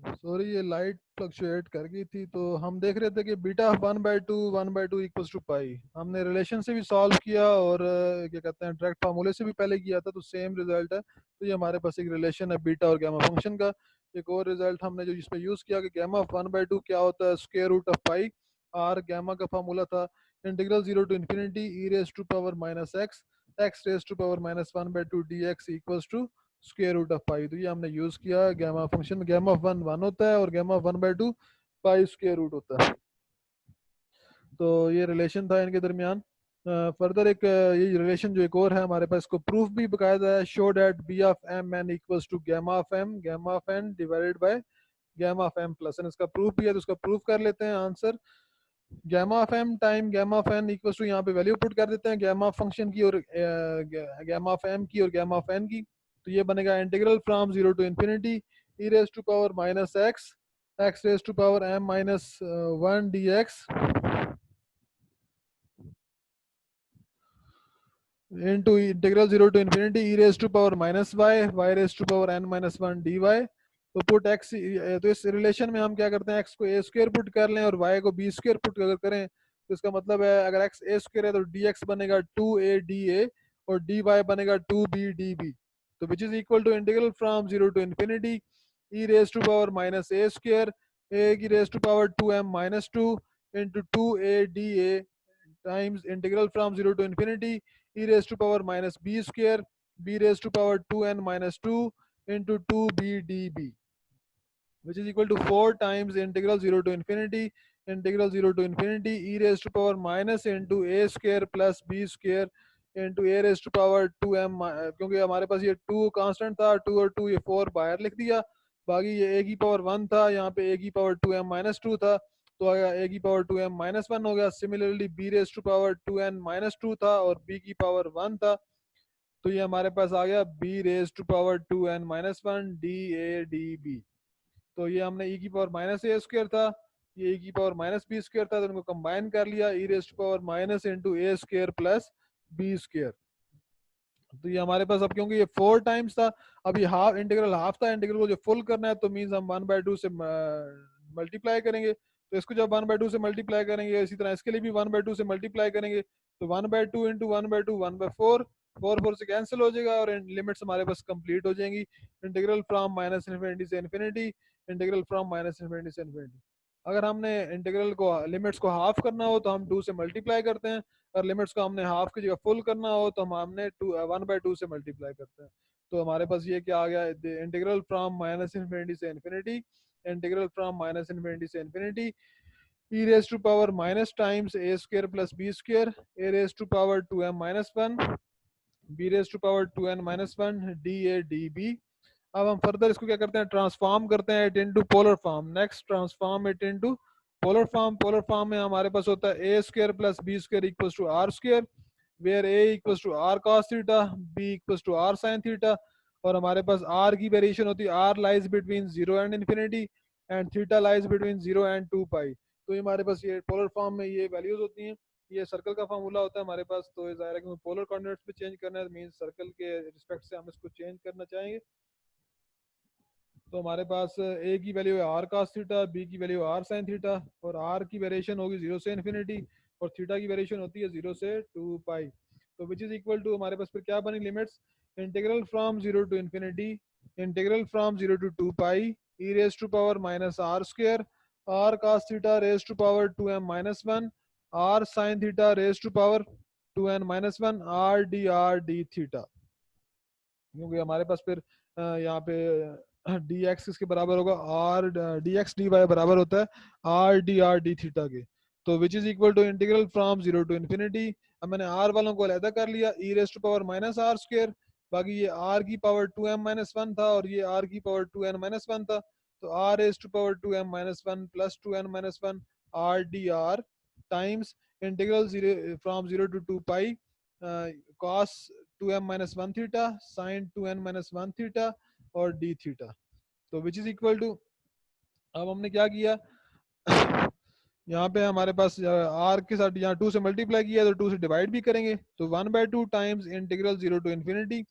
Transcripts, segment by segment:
Sorry, ये light fluctuate कर गई थी। तो हम देख रहे थे कि बीटा ऑफ 1/2 इक्वल्स टू पाई। हमने रिलेशन से भी सॉल्व किया और क्या कहते हैं डायरेक्ट फार्मूले से भी पहले किया था, तो सेम रिजल्ट है। तो ये हमारे पास एक रिलेशन है बीटा और गैमा फंक्शन का। एक और रिजल्ट हमने जो इस पर यूज़ किया कि गैमा ऑफ 1/2 क्या होता है, square root of pi r. Gamma का फार्मूला था integral 0 to ∞ e raise to power minus x x raise to power -1/2 d x equals to square root of pi. तो ये हमने यूज किया। गैमा फंक्शन गैमा ऑफ 1 होता है और gamma of 1/2 pi square root होता है। तो ये रिलेशन था इनके दरमियान। फर्दर एक ये रिलेशन जो एक और है हमारे पास, इसको प्रूफ भी बकायदा है। Show that b of M n equals to gamma of n divided by gamma of m plus n. इसका प्रूफ भी है, तो इसका प्रूफ कर लेते हैं। Answer gamma of m time gamma of n equals to, यहाँ पे वैल्यू पुट कर देते हैं गैमा फंक्शन की और गैमा ऑफ एम की और गैमा ऑफ एन की। तो ये बनेगा integral from 0 to ∞ e raise to power minus x x raise to power m minus 1 d x into integral 0 to ∞ e raised to power minus y raised to power n minus 1 dy। तो put x, तो इस relation में हम क्या करते हैं, x को a square put कर लें और y को b स्क्वायर पुट अगर करें तो इसका मतलब है अगर x a स्क्वायर है तो dx बनेगा 2a da और dy बनेगा 2b db। तो which is equal to integral from 0 to ∞ e raised to power minus a square a की raised to power 2m minus 2 into 2a da times integral from 0 to ∞ e raised to power minus b square b raised to power 2n minus 2 into 2b db, which is equal to 4 times integral 0 to ∞ e raised to power minus into a square plus b square into a raised to power 2m। क्योंकि हमारे पास ये 2 constant था, 2 और 2 ये 4 बाहर लिख दिया। बाकी ये a की पावर 1 था, यहाँ पे a की पावर 2m माइनस 2 था, तो आया a की पावर 2m माइनस 1 हो गया। Similarly b raise to power 2n minus 2 था और b की पावर 1 था, तो ये हमारे पास आ गया b raise to power 2n minus 1 d a d b. तो ये हमने e की पावर माइनस ए स्क्वायर था, ये e की पावर माइनस बी स्क्वायर था, तो इनको कंबाइन कर लिया e raise to power minus into a square plus b square. तो ये हमारे पास अब क्योंकि ये 4 टाइम्स था, अब ये हाफ इंटीग्रल हाफ था, इंटीग्रल को जो फुल करना है तो मीन्स हम 1/2 से मल्टीप्लाई करेंगे। तो इसको जब 1/2 से मल्टीप्लाई करेंगे, इसी तरह इसके लिए भी 1/2 से मल्टीप्लाई करेंगे। तो 1/2 इंटू 1/2 1/4, 4 से कैंसिल हो जाएगा और लिमिट्स हमारे पास कंप्लीट हो जाएंगी। इंटीग्रल फ्रॉम माइनस इन्फिनिटी से infinity, integral from minus infinity से इन्फिनिटी। अगर हमने इंटीग्रल को लिमिट्स को हाफ करना हो तो हम 2 से मल्टीप्लाई करते हैं, और लिमिट्स को हमने हाफ की जगह फुल करना हो तो हम हमने 1/2 से मल्टीप्लाई करते हैं। तो हमारे पास ये क्या आ गया, इंटीग्रल फ्रॉम माइनस इन्फिनिटी से infinity, integral from minus infinity से infinity e raised to power minus times a square plus b square a raised to power 2m minus 1 b raised to power 2n minus 1 da db। अब हम further इसको क्या करते हैं, transform करते हैं it into polar form. Next transform it into polar form. Polar form में हमारे पास होता है a square plus b square equals to r square, where a equals to r cos theta, b equals to r sine theta, और हमारे पास r की variation होती है r lies between 0 and infinity and theta lies between 0 and 2 pi. तो ये हमारे पास ये पोलर फॉर्म में ये वैल्यूज होती हैं। ये सर्कल का फार्मूला होता है हमारे पास, तो जाहिर है कि पोलर कोऑर्डिनेट्स पे चेंज करना है, मींस सर्कल के रिस्पेक्ट से हम इसको चेंज करना चाहेंगे। तो हमारे पास ए की वैल्यू है आर कास थीटा, बी की वैल्यू आर साइन थीटा, और आर की वेरिएशन होगी 0 से इन्फिनिटी और थीटा की वेरिएशन होती है 0 से 2 पाई। तो विच इज इक्वल टू हमारे पास फिर क्या बनी limits, integral from 0 to infinity integral from 0 to 2 pi e raise to power minus r square r cos theta raise to power 2m minus 1 r sine theta raise to power 2n minus 1 r d theta. क्योंकि हमारे पास फिर यहाँ पे D x किसके बराबर होगा, r d x d y बराबर होता है आर डी थीटा के। तो which is equal to integral from 0 to infinity. अब मैंने आर वालों को अलहदा कर लिया, e raise to power minus r square, बाकी ये आर की पावर 2m माइनस 1 था और ये आर की पावर 2n माइनस 1 था, तो r raise to power 2m minus 1 plus 2n minus 1 r times integral from 0 to 2 pi cos 2m minus 1 theta sine 2n minus 1 theta और d theta. तो which is equal to, अब हमने क्या किया यहाँ पे हमारे पास आर के साथ यहाँ 2 से मल्टीप्लाई किया तो 2 से डिवाइड भी करेंगे, तो 1/2 times integral 0 to infinity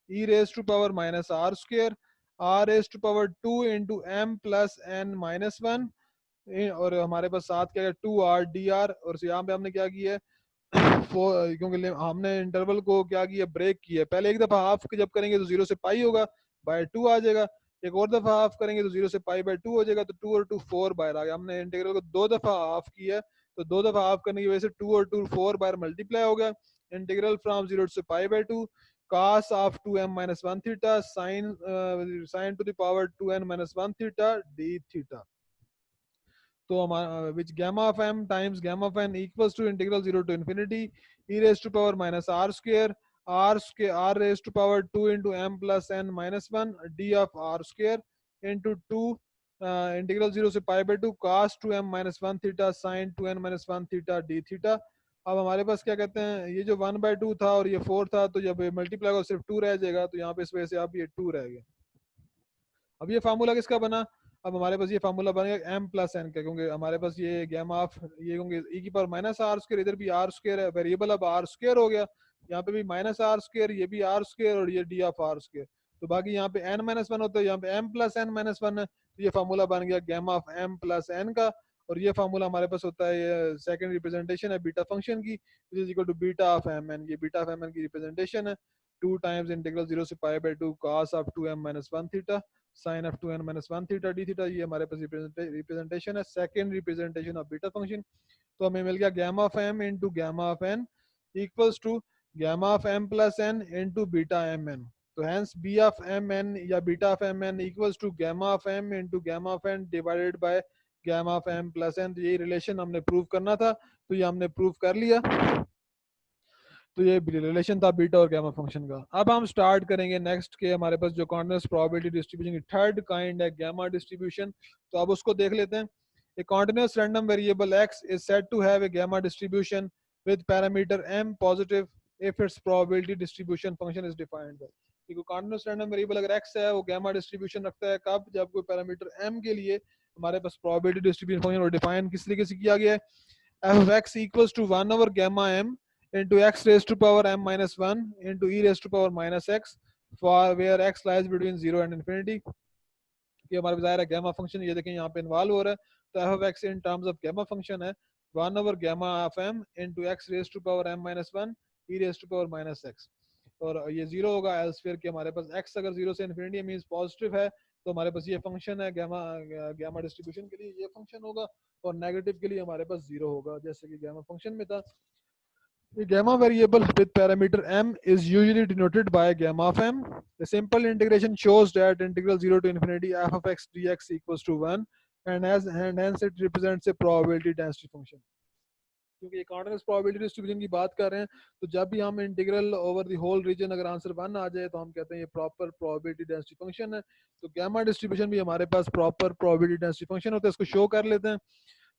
e raise to power minus r square r raise to power 2 into m plus n minus 1, और हमारे पास साथ क्या है 2r dr, और यहाँ पे हमने क्या किया है क्योंकि हमने इंटरवल को क्या किया ब्रेक किया। पहले एक दफा हाफ जब करेंगे तो 0 से पाई होगा, बाय 2 आ जाएगा। एक और दफा हाफ करेंगे तो 0 से पाई बाय 2 हो जाएगा, तो 2 और 2 4 बाहर आ गया। हमने इंटीग्रल को दो दफा हाफ किया है, तो दो दफा हाफ करने की वजह से 2 और 2 4 बार मल्टीप्लाई हो गया। इंटीग्रल फ्रॉम 0 से pi by 2 cos of 2m minus 1 theta sin to the power 2n minus 1 theta d theta। तो हमारा विच gamma of m times gamma of n equals to integral 0 to infinity e raised to power minus r square r raised to power 2 into m plus n minus 1 d of r square into 2 integral 0 से pi by 2 cos 2m minus 1 theta sin 2n minus 1 theta d theta। अब हमारे पास क्या कहते हैं, ये जो 1/2 था और ये 4 था, तो जब मल्टीप्लाई हो सिर्फ 2 रह जाएगा, तो यहाँ पे इस वजह से अब ये 2 रह गया। अब ये फार्मूला किसका बना, अब हमारे पास ये फार्मूला बनेगा m प्लस एन का, क्योंकि हमारे पास ये गैमा ऑफ ये क्योंकि e की पावर माइनस आर स्क्वायर, इधर भी आर स्क्वायर है, वेरिएबल अब आर स्क्वायर हो गया, यहाँ पे भी माइनस आर स्क्वायर, ये भी आर स्क्वायर और ये डी ऑफ आर स्क्वायर। तो बाकी यहाँ पे n माइनस वन होता है, यहाँ पे m plus N minus one है, तो ये फार्मूला बन गया gamma of m plus N का। और ये फार्मूला हमारे पास होता है, ये सेकंड रिप्रेजेंटेशन है बीटा फंक्शन की, which is equal to beta of M N. ये बीटा ऑफ एम एन की रिप्रेजेंटेशन है, 2 टाइम्स इंटीग्रल 0 से pi by 2 cos of 2m minus 1 theta sin of 2n minus 1 theta d theta। ये हमारे पास representation है, second representation of beta function. तो हमें मिल गया gamma of m into gamma of n equals to gamma of m plus n into beta mn। तो hence b of mn या beta of mn equals to gamma of m into gamma of n divided by gamma of m plus n। तो यही relation हमने prove करना था, तो ये हमने प्रूव कर लिया। तो ये रिलेशन था बीटा और गामा फंक्शन का। अब हम स्टार्ट करेंगे नेक्स्ट के, हमारे पास जो कॉन्टिन्यूस प्रोबेबिलिटी डिस्ट्रीब्यूशन की थर्ड काइंड है गामा डिस्ट्रीब्यूशन। तो अब उसको देख लेते हैं। A continuous random variable x is said to have a gamma distribution with parameter m positive if its probability distribution function is defined। देखो continuous random variable अगर x है वो gamma distribution रखता है कब, जब कोई पैरामीटर m के लिए हमारे पास probability distribution function को डिफाइन किस तरीके से किया गया है, f of x equals to 1 over gamma m into x raised to power m minus 1 into e raised to power minus x for where x lies between 0 and infinity। कि हमारे पास ज़ाहिर है गामा फंक्शन ये देखें यहाँ पे involve हो रहा है, तो f of x in terms of gamma function है 1 over gamma of m into x raised to power m minus 1 e raised to power minus x। और ये जीरो होगा एल्सफेयर कि हमारे पास x अगर 0 से इन्फिनिटी मींस पॉजिटिव है, तो हमारे पास ये फंक्शन है गामा गामा डिस्ट्रीब्यूशन के लिए ये फंक्शन होगा, और नेगेटिव के लिए हमारे पास जीरो होगा, जैसे कि गामा फंक्शन में था। A gamma variable with parameter m is usually denoted by gamma of m। The simple integration shows that integral 0 to infinity f of x dx equals to 1 and hence it represents a probability density function। क्योंकि ये continuous probability distribution की बात कर रहे हैं, तो जब भी हम integral over the whole region अगर आंसर 1 आ जाए तो हम कहते हैं ये प्रॉपर प्रोबेबिलिटी डेंसिटी फंक्शन है। तो गामा डिस्ट्रीब्यूशन भी हमारे पास प्रॉपर प्रोबेबिलिटी डेंसिटी फंक्शन होता है, इसको शो कर लेते हैं।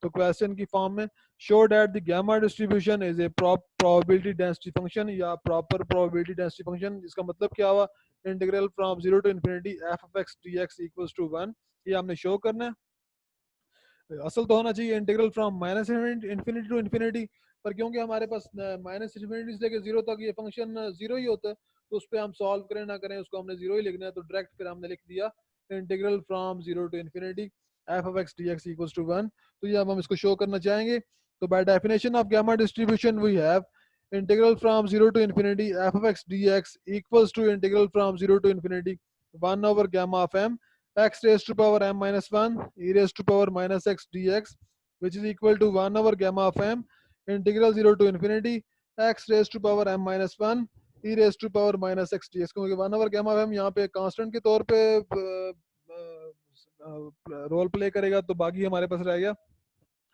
तो क्वेश्चन की फॉर्म में show that the gamma distribution is a probability density function या प्रॉपर प्रोबेबिलिटी डेंसिटी फंक्शन। इसका मतलब क्या हुआ, integral from 0 to infinity F of X dx equals to 1, ये हमने शो करना है। असल तो होना चाहिए integral from minus infinity to infinity, पर क्योंकि हमारे पास माइनस इन्फिनिटी से लेकर जीरो तक ये फंक्शन जीरो ही होता है, तो उस पर हम सॉल्व करें ना करें उसको हमने जीरो ही लिखना है। तो डायरेक्ट फिर हमने लिख दिया integral from 0 to infinity F of X dx equals to 1। तो ये अब हम इसको शो करना चाहेंगे। तो by definition of gamma distribution we have integral from 0 to infinity F of X dx equals to integral from 0 to infinity 1 over gamma of m x raised to power m minus 1 e raised to power minus x dx which is equal to 1 over gamma of m integral 0 to infinity x raised to power m minus 1 e raised to power minus x dx। क्योंकि 1 over gamma of m यहाँ पे constant के तौर पे role play करेगा, तो बाकी हमारे पास रह गया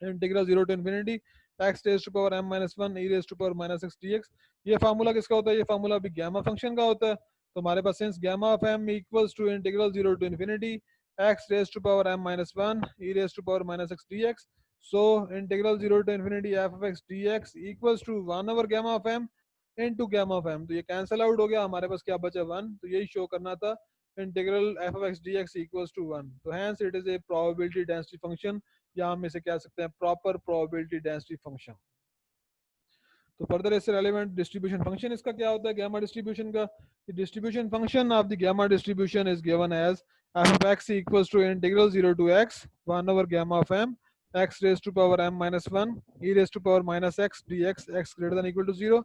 integral 0 to infinity x raised to power m minus 1 e raised to power minus x dx। ये फार्मूला किसका होता है, ये फार्मूला भी गामा फंक्शन का होता है। तो हमारे पास since gamma of m equals to integral 0 to infinity x raised to power m minus 1 e raised to power minus x dx, so integral 0 to infinity f of x dx equals to 1 over gamma of m into gamma of m। तो ये cancel out हो गया, हमारे पास क्या बचा 1, तो यही show करना था integral f of x dx equals to 1। तो hence it is a probability density function, या हम इसे कह सकते हैं प्रॉपर प्रोबेबिलिटी डेंसिटी फंक्शन। तो फर्दर इससे रेलेवेंट डिस्ट्रीब्यूशन फंक्शन इसका क्या होता है गामा डिस्ट्रीब्यूशन का, distribution function of the gamma distribution is given as f of x equals to integral 0 to x 1 over gamma of m x raised to power m minus 1 e raised to power minus x dx x greater than equal to 0।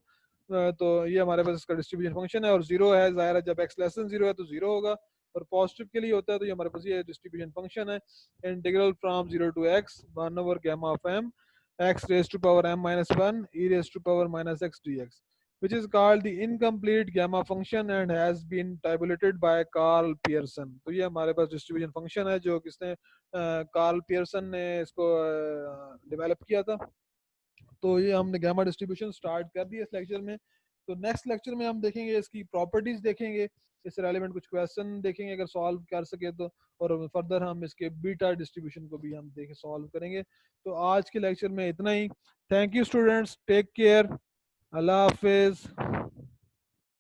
तो ये हमारे पास इसका distribution function है और zero है, जाहिर है जब x लेस देन जीरो है तो जीरो होगा, और पॉजिटिव के लिए होता है तो ये हमारे पास ये डिस्ट्रीब्यूशन फंक्शन है, integral from 0 to x 1 over gamma of m x raised to power m minus 1 e raised to power minus x dx, which is called the incomplete gamma function and has been tabulated by Carl Pearson। तो ये हमारे पास distribution function है जो किसने Karl Pearson ने इसको develop किया था। तो ये हमने गामा डिस्ट्रीब्यूशन स्टार्ट कर दिया इस लेक्चर में। तो नेक्स्ट लेक्चर में हम देखेंगे इसकी प्रॉपर्टीज देखेंगे, इससे रेलेवेंट कुछ क्वेश्चन देखेंगे अगर सॉल्व कर सके तो, और फर्दर हम इसके बीटा डिस्ट्रीब्यूशन को भी हम देखें सॉल्व करेंगे। तो आज के लेक्चर में इतना ही। Thank you students, take care, अल्लाह हाफिज।